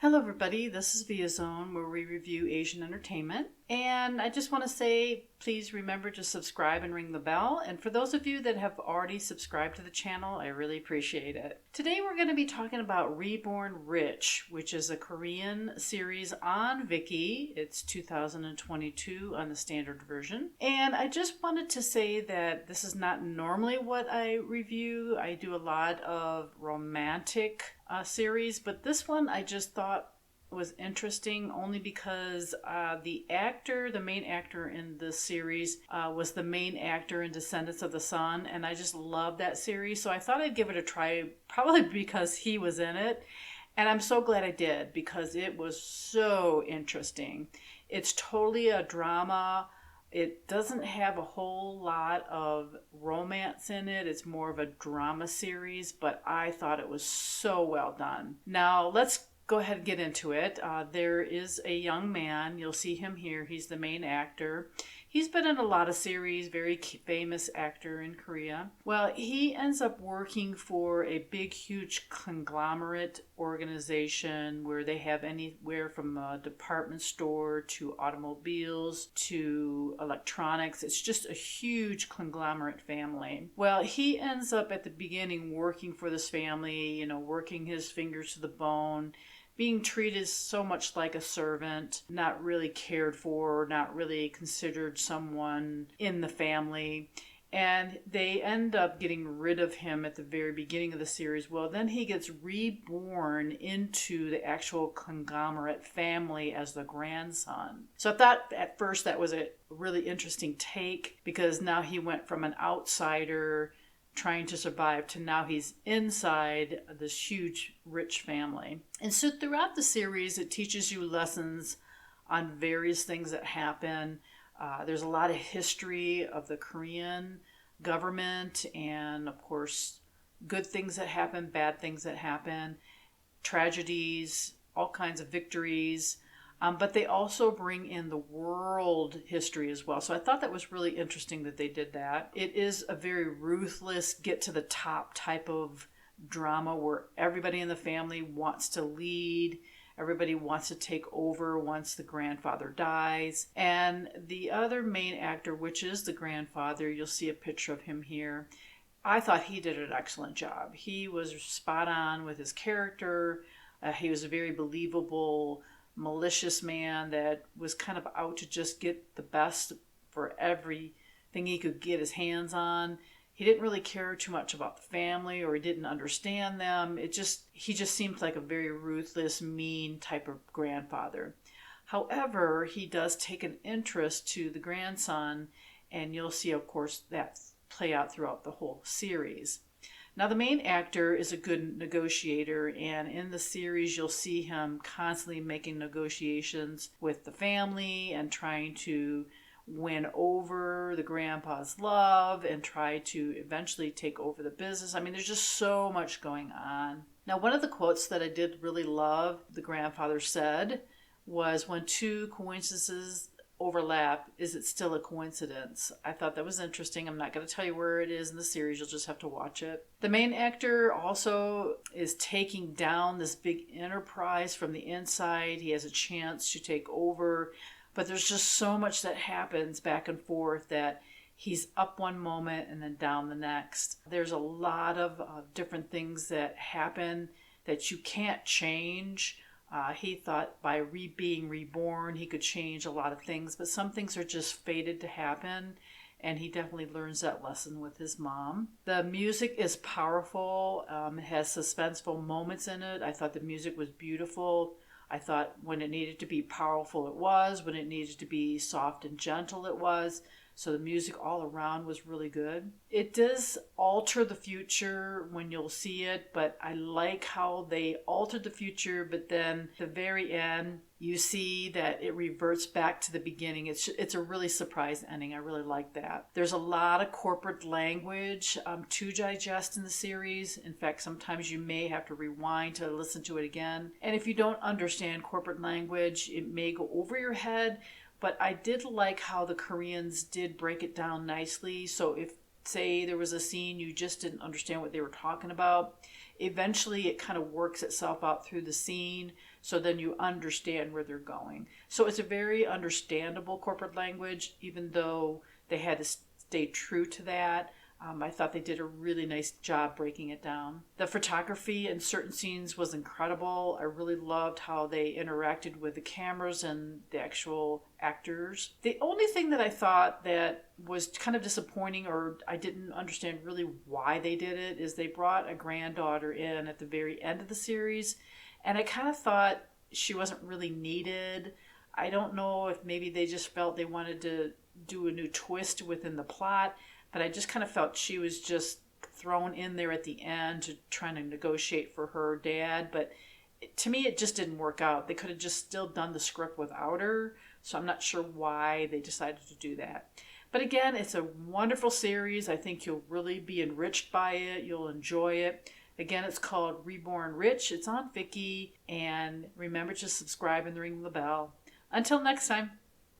Hello everybody, this is Via Zone where we review Asian entertainment. And I just want to say, please remember to subscribe and ring the bell. And for those of you that have already subscribed to the channel, I really appreciate it. Today we're going to be talking about Reborn Rich, which is a Korean series on Viki. It's 2022 on the standard version. And I just wanted to say that this is not normally what I review. I do a lot of romantic series, but this one I just thought was interesting only because the main actor in this series was the main actor in Descendants of the Sun, and I just love that series, so I thought I'd give it a try, probably because he was in it, and I'm so glad I did because it was so interesting. It's totally a drama. It doesn't have a whole lot of romance in it. It's more of a drama series, but I thought it was so well done. Now, let's go ahead and get into it. There is a young man. You'll see him here. He's the main actor. He's been in a lot of series, very famous actor in Korea. Well, he ends up working for a big, huge conglomerate organization where they have anywhere from a department store to automobiles to electronics. It's just a huge conglomerate family. Well, he ends up at the beginning working for this family, working his fingers to the bone, being treated so much like a servant, not really cared for, not really considered someone in the family. And they end up getting rid of him at the very beginning of the series. Well, then he gets reborn into the actual conglomerate family as the grandson. So I thought at first that was a really interesting take because now he went from an outsider trying to survive to now he's inside this huge rich family. And so throughout the series it teaches you lessons on various things that happen. There's a lot of history of the Korean government and of course good things that happen, bad things that happen, tragedies, all kinds of victories. But they also bring in the world history as well. So I thought that was really interesting that they did that. It is a very ruthless, get to the top type of drama where everybody in the family wants to lead. Everybody wants to take over once the grandfather dies. And the other main actor, which is the grandfather, you'll see a picture of him here. I thought he did an excellent job. He was spot on with his character. He was a very believable, malicious man that was kind of out to just get the best for everything he could get his hands on. He didn't really care too much about the family, or he didn't understand them. He just seemed like a very ruthless, mean type of grandfather. However, he does take an interest to the grandson, and you'll see, of course, that play out throughout the whole series. Now, the main actor is a good negotiator, and in the series, you'll see him constantly making negotiations with the family and trying to win over the grandpa's love and try to eventually take over the business. I mean, there's just so much going on. Now, one of the quotes that I did really love, the grandfather said, was, "When two coincidences overlap, is it still a coincidence?" I thought that was interesting. I'm not going to tell you where it is in the series. You'll just have to watch it. The main actor also is taking down this big enterprise from the inside. He has a chance to take over, but there's just so much that happens back and forth that he's up one moment and then down the next. There's a lot of different things that happen that you can't change. He thought by being reborn, he could change a lot of things, but some things are just fated to happen, and he definitely learns that lesson with his mom. The music is powerful. It has suspenseful moments in it. I thought the music was beautiful. I thought when it needed to be powerful, it was. When it needed to be soft and gentle, it was. So the music all around was really good. It does alter the future when you'll see it, but I like how they altered the future, but then at the very end, you see that it reverts back to the beginning. It's a really surprise ending. I really like that. There's a lot of corporate language to digest in the series. In fact, sometimes you may have to rewind to listen to it again. And if you don't understand corporate language, it may go over your head. But I did like how the Koreans did break it down nicely. So if, say, there was a scene you just didn't understand what they were talking about, eventually it kind of works itself out through the scene. so then you understand where they're going. So it's a very understandable corporate language, even though they had to stay true to that. I thought they did a really nice job breaking it down. The photography in certain scenes was incredible. I really loved how they interacted with the cameras and the actual actors. The only thing that I thought that was kind of disappointing, or I didn't understand really why they did it, is they brought a granddaughter in at the very end of the series, and I kind of thought she wasn't really needed. I don't know if maybe they just felt they wanted to do a new twist within the plot, but I just kind of felt she was just thrown in there at the end to trying to negotiate for her dad. But to me, it just didn't work out. They could have just still done the script without her. So I'm not sure why they decided to do that. But again, it's a wonderful series. I think you'll really be enriched by it. You'll enjoy it. Again, it's called Reborn Rich. It's on Viki. And remember to subscribe and ring the bell. Until next time.